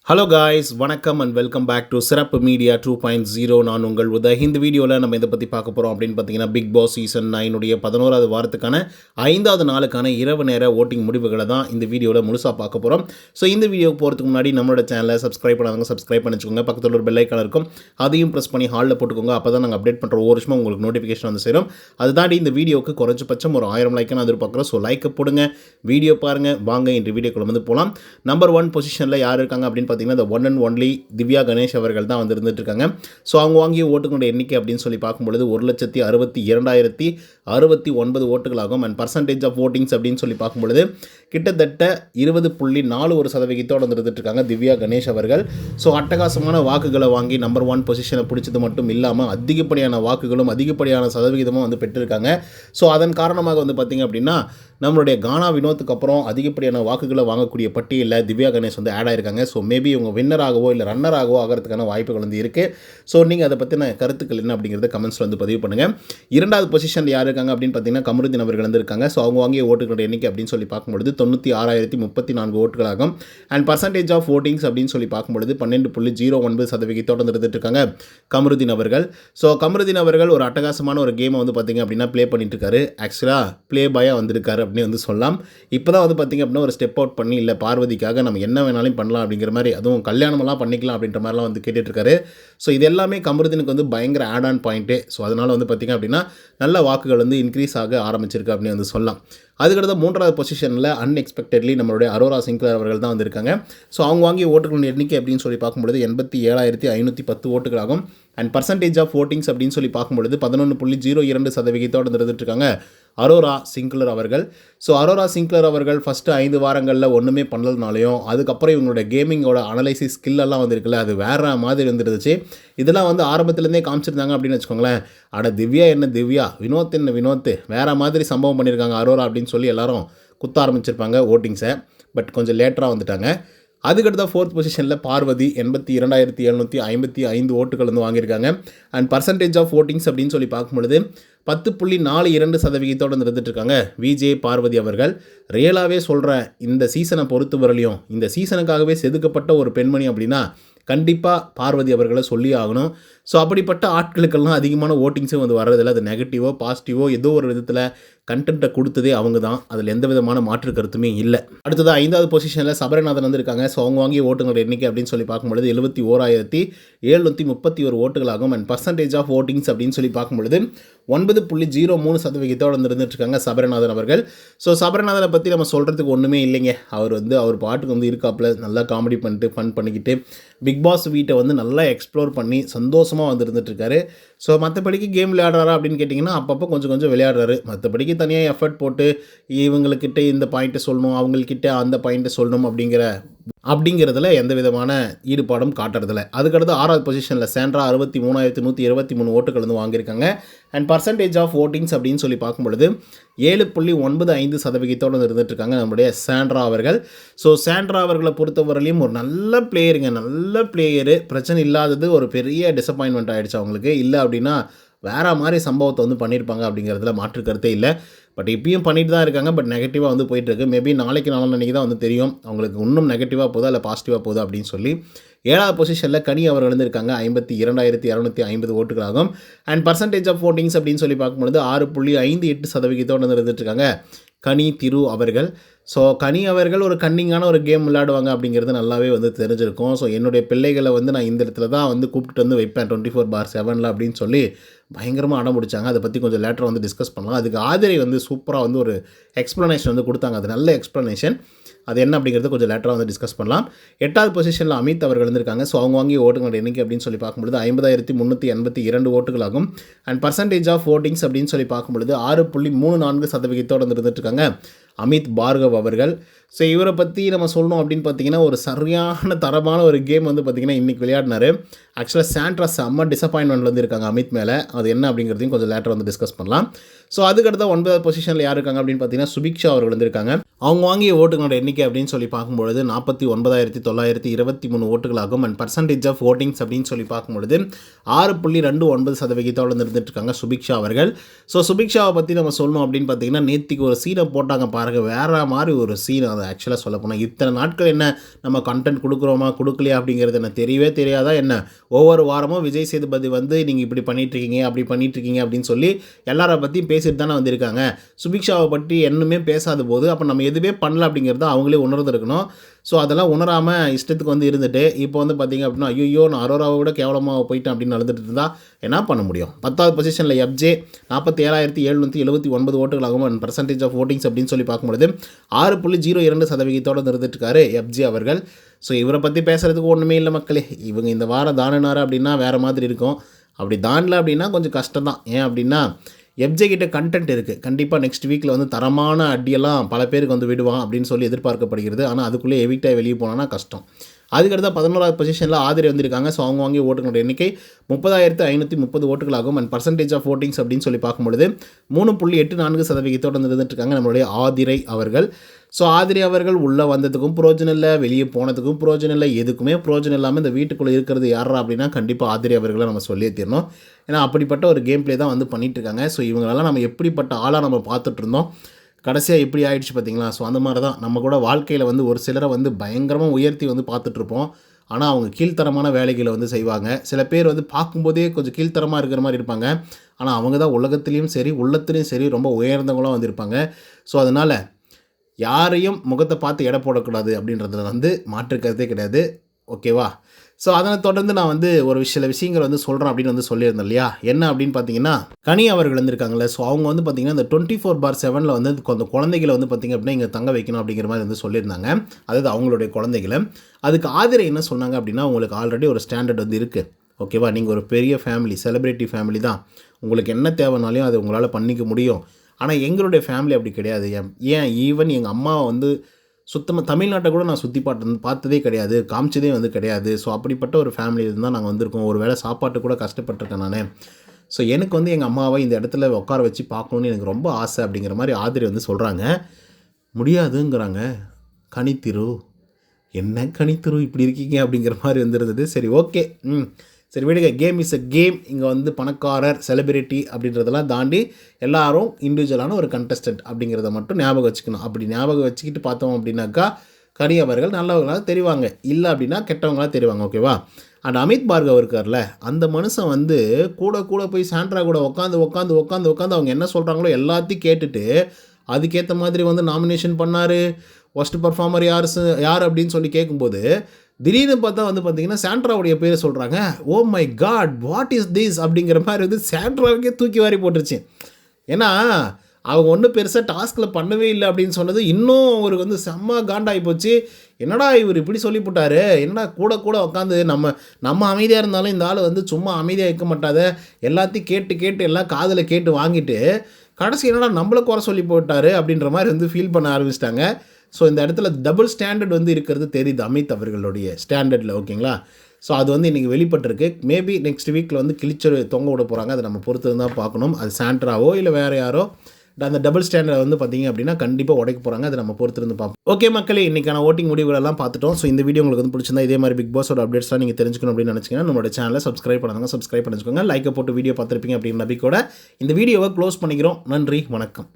Hello guys, வணக்கம் and welcome back to சிறப்பு media 2.0. நான் உங்கள் உதய். இந்த வீடியோவில் நம்ம இதை பற்றி பார்க்க போகிறோம் அப்படின்னு பார்த்தீங்கன்னா, பிக் பாஸ் சீசன் 9 11வது வாரத்துக்கான 5வது நாளுக்கான இரவு நேர ஓட்டிங் முடிவுகளை தான் இந்த வீடியோவில் முழுசாக பார்க்க போகிறோம். ஸோ இந்த வீடியோக்கு போகிறதுக்கு முன்னாடி நம்மளோட சேனலை சப்ஸ்கிரைப் பண்ணாதவங்க சப்ஸ்கிரைப் பண்ணிச்சுக்கோங்க. பக்கத்தில் ஒரு பெல் ஐக்கான் இருக்கும், அதையும் ப்ரெஸ் பண்ணி ஹாலில் போட்டுக்கோங்க. அப்போ தான் நாங்கள் அப்டேட் பண்ணுற ஒவ்வொரு விஷயமும் உங்களுக்கு நோட்டிஃபிகேஷன் வந்து சேரும். அது தாண்டி இந்த வீடியோக்கு குறைஞ்சபட்சம் ஒரு 1000 லைக்கான எதிர்பார்க்குறோம். ஸோ லைக்கை போடுங்க, வீடியோ பாருங்கள். வாங்க இன்று வீடியோக்குள்ள வந்து போகலாம். நம்பர் 1 பொசிஷனில் யார் இருக்காங்க அப்படின்னு பார்த்தீங்கன்னா, the one and only Divya Ganesh அவர்கள் தான் வந்து இருந்துட்டு இருக்காங்க. ஸோ அவங்க வாங்கிய ஓட்டுகளுடைய எண்ணிக்கை அப்படின்னு சொல்லி பார்க்கும்பொழுது 1,62,069 ஓட்டுகளாகும். அண்ட் பர்சன்டேஜ் ஆஃப் ஓட்டிங்ஸ் அப்படின்னு சொல்லி பார்க்கும்பொழுது கிட்டத்தட்ட 20.41% வந்து இருந்துட்டு இருக்காங்க திவ்யா கணேஷ் அவர்கள். ஸோ அட்டகாசமான வாக்குகளை வாங்கி நம்பர் 1 பொசிஷனை பிடிச்சது மட்டும் இல்லாமல் அதிகப்படியான வாக்குகளும் அதிகப்படியான சதவிகிதமும் வந்து பெற்றிருக்காங்க. ஸோ அதன் காரணமாக வந்து பார்த்திங்க அப்படின்னா, நம்மளுடைய கானா வினோத்துக்கு அப்புறம் அதிகப்படியான வாக்குகளை வாங்கக்கூடிய பட்டியலில் திவ்யா கணேஷ் வந்து ஆட் ஆயிருக்காங்க. ஸோ மேபி இவங்க வின்னராகவோ இல்லை ரன்னராகவோ ஆகிறதுக்கான வாய்ப்புகள் வந்து இருக்குது. ஸோ நீங்கள் அதை பற்றின கருத்துக்கள் என்ன அப்படிங்கிறத கமெண்ட்ஸில் வந்து பதிவு பண்ணுங்கள். 2வது பொசிஷனில் யார் இருக்காங்க அப்படின்னு பார்த்தீங்கன்னா, கமருதீன் அவர்கள் வந்து இருக்காங்க. ஸோ அவங்க வாங்கிய ஓட்டுகளோட எண்ணிக்கை அப்படின்னு சொல்லி பார்க்கும்பொழுது 96,034 ஓட்டுகளாகும். அண்ட் பர்சன்டேஜ் ஆஃப் ஓட்டிங்ஸ் அப்படின்னு சொல்லி பார்க்கும்பொழுது 12.09% இருந்துட்டு இருக்காங்க கமருதீன் அவர்கள். ஸோ கமருதீன் அவர்கள் ஒரு அட்டகாசமான ஒரு கேமை வந்து பார்த்திங்க அப்படின்னா ப்ளே பண்ணிட்டு இருக்காரு. ஆக்சுவலாக ப்ளே பாயாக வந்திருக்காரு அப்படின்னு வந்து சொல்லலாம். இப்போ தான் வந்து பார்த்திங்க அப்படின்னா ஒரு ஸ்டெப் அவுட் பண்ணி இல்லை பார்வதிக்காக நம்ம என்ன வேணாலும் பண்ணலாம் அப்படிங்கிற மாதிரி, அதுவும் கல்யாணமெல்லாம் பண்ணிக்கலாம் அப்படின்ற மாதிரிலாம் வந்து கேட்டுட்ருக்காரு. ஸோ இது எல்லாமே கமருதீனுக்கு வந்து பயங்கர ஆட் ஆன் பாயிண்ட்டு. ஸோ அதனால் வந்து பார்த்திங்க அப்படின்னா நல்ல வாக்குகள் வந்து இன்க்ரீஸ் ஆக ஆரம்பிச்சிருக்கு அப்படின்னு வந்து சொல்லலாம். அதுக்கடுத்த 3வது பொசிஷனில் அன்எக்ஸ்பெக்டட்லி நம்மளுடைய அரோரா சிங்க்லர் அவர்கள் தான் வந்திருக்காங்க. ஸோ அவங்க வாங்கிய ஓட்டுகளின் எண்ணிக்கை அப்படின்னு சொல்லி பார்க்கும்பொழுது 87,510 ஓட்டுகளாகும். அண்ட் பர்சன்டேஜ் ஆஃப் ஓட்டிங்ஸ் அப்படின்னு சொல்லி பார்க்கும்பொழுது 11.02% இருந்துட்டு இருக்காங்க அரோரா சிங்க்லர் அவர்கள். ஸோ அரோரா சிங்க்லர் அவர்கள் ஃபஸ்ட்டு 5 வாரங்களில் ஒன்றுமே பண்ணலனாலையும் அதுக்கப்புறம் இவங்களோட கேமிங்கோட அனலைசிஸ் ஸ்கில்லெல்லாம் வந்துருக்குல்ல, அது வேறு மாதிரி வந்துருந்துச்சு. இதெல்லாம் வந்து ஆரம்பத்துலேருந்தே காமிச்சிருந்தாங்க அப்படின்னு வச்சுக்கோங்களேன். அட திவ்யா என்ன திவ்யா, வினோத் என்ன வினோத், வேறு மாதிரி சம்பவம் பண்ணியிருக்காங்க அரோரா அப்படின்னு சொல்லி எல்லாரும் குத்த ஆரம்பிச்சிருப்பாங்க ஓட்டிங்ஸை. பட் கொஞ்சம் லேட்டராக வந்துட்டாங்க. அதுக்கடுத்த 4th பொசிஷனில் பார்வதி 82,755 ஓட்டுகள் வந்து வாங்கியிருக்காங்க. அண்ட் பர்சன்டேஜ் ஆஃப் ஓட்டிங்ஸ் அப்படின்னு சொல்லி பார்க்கும்பொழுது 10.42% இருந்துட்டு இருக்காங்க விஜே பார்வதி அவர்கள். ரியலாகவே சொல்கிறேன், இந்த சீசனை பொறுத்த வரலையும் இந்த சீசனுக்காகவே செதுக்கப்பட்ட ஒரு பெண்மணி அப்படின்னா கண்டிப்பாக பார்வதி அவர்களை சொல்லி ஆகணும். ஸோ அப்படிப்பட்ட ஆட்களுக்கெல்லாம் அதிகமான ஓட்டிங்ஸும் வந்து வர்றதில்லை. அது நெகட்டிவோ பாசிட்டிவோ ஏதோ ஒரு விதத்தில் கண்டென்ட்டை கொடுத்ததே அவங்க தான். அதில் எந்த விதமான மாற்று கருத்துமே இல்லை. அடுத்தது 5வது பொசிஷனில் சபரிநாதன் வந்திருக்காங்க. ஸோ அவங்க வாங்கிய ஓட்டுங்களோட எண்ணிக்கை அப்படின்னு சொல்லி பார்க்கும்பொழுது 71,731 ஓட்டுகளாகும். அண்ட் பர்சன்டேஜ் ஆஃப் ஓட்டிங்ஸ் அப்படின்னு சொல்லி பார்க்கும்பொழுது 9.03% வந்து இருந்துட்டுருக்காங்க சபரிநாதன் அவர்கள். ஸோ சபரிநாதனை பற்றி நம்ம சொல்கிறதுக்கு ஒன்றுமே இல்லைங்க. அவர் பாட்டுக்கு வந்து இருக்காப்புல நல்லா காமெடி பண்ணிட்டு ஃபன் பண்ணிக்கிட்டு பிக் பாஸ் வீட்டை வந்து நல்லா எக்ஸ்ப்ளோர் பண்ணி சந்தோஷமாக வந்து இருந்துகிட்ருக்காரு. ஸோ மற்றபடிக்கு கேம் விளையாடுறாரா அப்படின்னு கேட்டிங்கன்னா அப்பப்போ கொஞ்சம் விளையாடுறாரு. மற்றபடிக்கு தனியாக எஃபர்ட் போட்டு இவங்கக்கிட்ட இந்த பாயிண்ட்டை சொல்லணும், அவங்கக்கிட்ட அந்த பாயிண்ட்டை சொல்லணும் அப்படிங்கிறதுல எந்த விதமான ஈடுபாடும் காட்டுறதில்ல. அதுக்கடுத்து 6வது பொசிஷனில் சாண்ட்ரா 63,123 ஓட்டுகள் வந்து வாங்கியிருக்காங்க. அண்ட் பர்சன்டேஜ் ஆஃப் ஓட்டிங்ஸ் அப்படின்னு சொல்லி பார்க்கும்பொழுது 7.95% இருந்துகிட்ருக்காங்க நம்முடைய சாண்ட்ரா அவர்கள். ஸோ சாண்ட்ரா அவர்களை பொறுத்தவரையிலையும் ஒரு நல்ல பிளேயரு. பிரச்சனை இல்லாதது ஒரு பெரிய டிசப்பாயின்மெண்ட் ஆகிடுச்சு அவங்களுக்கு. இல்லை அப்படின்னா வேறு மாதிரி சம்பவத்தை வந்து பண்ணியிருப்பாங்க அப்படிங்கிறதுல மாற்று கருத்தே இல்லை. பட் இப்பயும் பண்ணிட்டு தான் இருக்காங்க. பட் நெகட்டிவாக வந்து போயிட்டுருக்கு. மேபி நாளைக்கு நாளன்னைக்கு தான் வந்து தெரியும் அவங்களுக்கு இன்னும் நெகட்டிவாக போதா இல்லை பாசிட்டிவாக போதா அப்படின்னு சொல்லி. 7வது பொசிஷனில் கனி அவர்கள் வந்து இருக்காங்க. 52,250 ஓட்டுகளாகும். அண்ட் பர்சன்டேஜ் ஆஃப் ஓட்டிங்ஸ் அப்படின்னு சொல்லி பார்க்கும்பொழுது 6.58% வந்து இருந்துட்டுருக்காங்க கனி திரு அவர்கள். ஸோ கனி அவர்கள் ஒரு கன்னிங்கான ஒரு கேம் விளையாடுவாங்க அப்படிங்கிறது நல்லாவே வந்து தெரிஞ்சிருக்கும். ஸோ என்னுடைய பிள்ளைகளை வந்து நான் இந்த இடத்துல தான் வந்து கூப்பிட்டு வந்து வைப்பேன் 24/7 அப்படின்னு சொல்லி பயங்கரமாக அடம் பிடிச்சாங்க. அதை பற்றி கொஞ்சம் லேட்டராக வந்து டிஸ்கஸ் பண்ணலாம். அதுக்கு ஆதிரை வந்து சூப்பராக வந்து ஒரு எக்ஸ்ப்ளனேஷன் வந்து கொடுத்தாங்க. அது நல்ல எக்ஸ்ப்ளனேஷன். அது என்ன அப்படிங்கிறது கொஞ்சம் லேட்டராக வந்து டிஸ்கஸ் பண்ணலாம். 8வது பொசிஷனில் அமித் அவர்கள் இருந்திருக்காங்க. ஸோ அவங்க வாங்கிய ஓட்டுங்களோட எண்ணிக்கை அப்படின்னு சொல்லி பார்க்கும்பொழுது 50,382 ஓட்டுகளாகும். அண்ட் பர்சன்டேஜ் ஆஃப் ஓட்டிங்ஸ் அப்படின்னு சொல்லி பார்க்கும்பொழுது 6.34% இருந்துட்டுருக்காங்க அமித் பார்கவ் அவர்கள். ஸோ இவரை பற்றி நம்ம சொல்லணும் அப்படின்னு பார்த்தீங்கன்னா ஒரு சரியான தரமான ஒரு கேம் வந்து பார்த்திங்கன்னா இன்றைக்கி விளையாடினார். ஆக்சுவலாக சாண்ட்ரா செம்ம டிசப்பாயின்மெண்ட் வந்து இருக்காங்க அமித் மேலே. அது என்ன அப்படிங்கிறதையும் கொஞ்சம் லேட்டர் வந்து டிஸ்கஸ் பண்ணலாம். ஸோ அதுக்கடுத்த 9வது பொசிஷனில் யார் இருக்காங்க அப்படின்னு பார்த்தீங்கன்னா சுபிக்ஷா அவர்கள் வந்திருக்காங்க. அவங்க வாங்கிய ஓட்டுகளோட எண்ணிக்கை அப்படின்னு சொல்லி பார்க்கும்பொழுது 49,923 ஓட்டுகளாகும். அண்ட் பர்சன்டேஜ் ஆஃப் ஓட்டிங்ஸ் அப்படின்னு சொல்லி பார்க்கும்பொழுது 6.29% இருந்துட்டு இருக்காங்க சுபிக்ஷா அவர்கள். ஸோ சுபிக்ஷாவை பற்றி நம்ம சொல்லணும் அப்படின்னு பார்த்தீங்கன்னா நேற்றுக்கு ஒரு சீனை போட்டாங்க பாருங்கள். வேறு மாதிரி ஒரு சீன் அது ஆக்சுவலாக சொல்லப்போனால். இத்தனை நாட்கள் என்ன நம்ம கண்டென்ட் கொடுக்குறோமா கொடுக்கலையா அப்படிங்கிறது என்ன தெரியவே தெரியாதா என்ன? ஒவ்வொரு வாரமும் விஜய் சேதுபதி வந்து நீங்கள் இப்படி பண்ணிகிட்ருக்கீங்க அப்படி பண்ணிகிட்ருக்கீங்க அப்படின்னு சொல்லி எல்லாரை பற்றியும் பேசிட்டு தானே வந்திருக்காங்க. சுபிக்ஷாவை பற்றி என்னுமே பேசாத போது அப்போ நம்ம எதுவுமே பண்ணல அப்படிங்கிறத அவங்களே உணர்ந்துருக்கணும். ஸோ அதெல்லாம் உணராமல் இஷ்டத்துக்கு வந்து இருந்துட்டு இப்போ வந்து பார்த்திங்க அப்படின்னா ஐயோ நான் அரோராவை விட கேவலமாக போயிட்டேன் அப்படின்னு நடந்துட்டு இருந்தால் என்ன பண்ண முடியும்? 10வது பொசிஷனில் FJ 47,779 ஓட்டுகளாகும். அண்ட் பர்சன்டேஜ் ஆஃப் ஓட்டிங்ஸ் அப்படின்னு சொல்லி பார்க்கும்பொழுது 6.02% இருந்துட்டுருக்காரு FJ அவர்கள். ஸோ இவரை பற்றி பேசுகிறதுக்கு ஒன்றுமே இல்லை மக்களே. இவங்க இந்த வாரம் தாண்டினார் அப்படின்னா வேறு மாதிரி இருக்கும். அப்படி தாண்டல அப்படின்னா கொஞ்சம் கஷ்டம் தான். ஏன் அப்படின்னா FJ கிட்ட கண்டென்ட் இருக்குது. கண்டிப்பாக நெக்ஸ்ட் வீக்கில் வந்து தரமான அடியெல்லாம் பல பேருக்கு வந்து விடுவான் அப்படின்னு சொல்லி எதிர்பார்க்கப்படுகிறது. ஆனால் அதுக்குள்ளே எவிக்ட் ஆகி வெளியே போனான்னா கஷ்டம். அதுக்கடுத்து 11வது பொசிஷனில் ஆதிரி வந்திருக்காங்க. ஸோ அவங்க வாங்கி ஓட்டுகளோட எண்ணிக்கை 30,530 ஓட்டுகளாகும். அண்ட் பர்சன்டேஜ் ஆஃப் ஓட்டிங்ஸ் அப்படின்னு சொல்லி பார்க்கும்பொழுது 3.84% இருந்துட்டுருக்காங்க நம்மளுடைய ஆதிரை அவர்கள். ஸோ ஆதிரி அவர்கள் உள்ளே வந்ததுக்கும் புரோஜனம் இல்லை, வெளியே போனதுக்கும் புரோஜனம் இல்லை, எதுக்குமே புரோஜனம் இல்லாமல் இந்த வீட்டுக்குள்ளே இருக்கிறது யாரா அப்படின்னா கண்டிப்பாக ஆதிரி அவர்களை நம்ம சொல்லியே தீரணும். ஏன்னா அப்படிப்பட்ட ஒரு கேம் பிளே தான் வந்து பண்ணிகிட்ருக்காங்க. ஸோ இவங்களெல்லாம் நம்ம எப்படிப்பட்ட ஆளாக நம்ம பார்த்துட்ருந்தோம், கடைசியாக எப்படி ஆகிடுச்சு பார்த்தீங்களா? ஸோ அந்த மாதிரி தான் நம்ம கூட வாழ்க்கையில் வந்து ஒரு சிலரை வந்து பயங்கரமாக உயர்த்தி வந்து பார்த்துட்ருப்போம். ஆனால் அவங்க கீழ்த்தரமான வேலைகளை வந்து செய்வாங்க. சில பேர் வந்து பார்க்கும்போதே கொஞ்சம் கீழ்த்தரமாக இருக்கிற மாதிரி இருப்பாங்க. ஆனால் அவங்க தான் உலகத்துலேயும் சரி உள்ளத்துலேயும் சரி ரொம்ப உயர்ந்தவங்களாம் வந்து இருப்பாங்க. ஸோ அதனால் யாரையும் முகத்தை பார்த்து எடை போடக்கூடாது அப்படின்றதுல வந்து மாற்றுக்கிறதே கிடையாது. ஓகேவா? ஸோ அதனை தொடர்ந்து நான் வந்து ஒரு சில விஷயங்கள் வந்து சொல்கிறேன் அப்படின்னு வந்து சொல்லியிருந்தேன் இல்லையா? என்ன அப்படின்னு பார்த்தீங்கன்னா கனி அவர்கள் வந்துருக்காங்களே. ஸோ அவங்க வந்து பார்த்திங்கன்னா இந்த 24/7 வந்து அந்த குழந்தைகளை வந்து பார்த்திங்க அப்படின்னா இங்கே தங்க வைக்கணும் அப்படிங்கிற மாதிரி வந்து சொல்லியிருந்தாங்க. அதாவது அவங்களுடைய குழந்தைகளை. அதுக்கு ஆதிரை என்ன சொன்னாங்க அப்படின்னா உங்களுக்கு ஆல்ரெடி ஒரு ஸ்டாண்டர்ட் வந்து இருக்குது. ஓகேவா? நீங்கள் ஒரு பெரிய ஃபேமிலி, செலிப்ரிட்டி ஃபேமிலி தான். உங்களுக்கு என்ன தேவைனாலையும் அது உங்களால் பண்ணிக்க முடியும். ஆனால் எங்களுடைய ஃபேமிலி அப்படி கிடையாது. ஏன் ஈவன் எங்கள் அம்மாவை வந்து சுத்தமாக தமிழ்நாட்டை கூட நான் சுற்றி பார்த்ததே கிடையாது, காமிச்சதே வந்து கிடையாது. ஸோ அப்படிப்பட்ட ஒரு ஃபேமிலியில் தான் நாங்கள் வந்திருக்கோம். ஒரு வேளை சாப்பாட்டு கூட கஷ்டப்பட்டிருக்கேன் நான். ஸோ எனக்கு வந்து எங்கள் அம்மாவை இந்த இடத்துல உட்கார வச்சு பார்க்கணுன்னு எனக்கு ரொம்ப ஆசை அப்படிங்கிற மாதிரி ஆதிரி வந்து சொல்கிறாங்க. முடியாதுங்கிறாங்க. கனித்திரு என்ன கனித்திரு இப்படி இருக்கீங்க அப்படிங்கிற மாதிரி வந்துருந்தது. சரி ஓகே, சரி விடுங்க. Game is a game. இங்கே வந்து பணக்காரர், செலிபிரிட்டி அப்படின்றதெல்லாம் தாண்டி எல்லாரும் இண்டிவிஜுவலான ஒரு கண்டஸ்டன்ட் அப்படிங்கிறத மட்டும் ஞாபகம் வச்சுக்கணும். அப்படி ஞாபகம் வச்சுக்கிட்டு பார்த்தோம் அப்படின்னாக்கா கனி அவர்கள் நல்லவங்களாக தெரிவாங்க, இல்லை அப்படின்னா கெட்டவங்களாக தெரிவாங்க. ஓகேவா? அண்ட் அமித் பார்கவ் இருக்கார்ல, அந்த மனுஷன் வந்து கூட போய் சாண்ட்ரா கூட உட்காந்து அவங்க என்ன சொல்கிறாங்களோ எல்லாத்தையும் கேட்டுட்டு அதுக்கேற்ற மாதிரி வந்து நாமினேஷன் பண்ணார். ஒஸ்ட் பர்ஃபார்மர் யார் அப்படின்னு சொல்லி கேட்கும்போது திடீர்னு பார்த்தா வந்து பார்த்தீங்கன்னா சாண்ட்ராவுடைய பேரை சொல்கிறாங்க. Oh my God, what is this அப்படிங்கிற மாதிரி வந்து சாண்ட்ராவுக்கே தூக்கி வாரி போட்டுருச்சு. ஏன்னா அவங்க ஒன்றும் பெருசாக டாஸ்கில் பண்ணவே இல்லை அப்படின்னு சொன்னது இன்னும் அவருக்கு வந்து செம்ம காண்டாகி போச்சு. என்னடா இவர் இப்படி சொல்லி போட்டார், என்னடா கூட உட்காந்து நம்ம அமைதியாக இருந்தாலும் இந்த ஆள் வந்து சும்மா அமைதியாக இருக்க மாட்டாத, எல்லாத்தையும் கேட்டு எல்லாம் காதில் கேட்டு வாங்கிட்டு கடைசி என்னடா நம்மளை குறை சொல்லி போட்டார் அப்படின்ற மாதிரி வந்து ஃபீல் பண்ண ஆரம்பிச்சிட்டாங்க. ஸோ இந்த இடத்துல டபுள் ஸ்டாண்டர்ட் வந்து இருக்கிறது தெரியுது அமித் அவர்களுடைய ஸ்டாண்டர்டில். ஓகேங்களா? ஸோ அது வந்து இன்றைக்கி வெளிப்பட்டிருக்கு. மேபி நெக்ஸ்ட் வீக்கில் வந்து கிழிச்சர் தொங்க விட போகிறாங்க. அதை நம்ம பொறுத்து தான் பார்க்கணும். அது சாண்ட்ராவோ இல்லை வேறு யாரோ அந்த டபுள் ஸ்டாண்டர்ட் வந்து பார்த்திங்க அப்படின்னா கண்டிப்பாக உடைக்க போகிறாங்க. அதை நம்ம பொறுத்திருந்து பார்ப்போம். ஓகே மக்களே, இன்றைக்கான ஓட்டிங் முடிவுகளெல்லாம் பார்த்துட்டோம். ஸோ இந்த வீடியோ உங்களுக்கு வந்து பிடிச்சிருந்தா இதே மாதிரி பிக் பாஸோட அப்டேட்ஸ்லாம் நீங்கள் தெரிஞ்சுக்கணும் அப்படின்னு நினச்சிங்கன்னா நம்மளோட சேனலை சப்ஸ்கிரைப் பண்ணுங்க. சப்ஸ்கிரைப் பண்ணிச்சுக்கோங்க. லைக்கை போட்டு வீடியோ பார்த்துருப்பீங்க அப்படின்னு நம்பிக்கையோட இந்த வீடியோவை க்ளோஸ் பண்ணிக்கிறோம். நன்றி, வணக்கம்.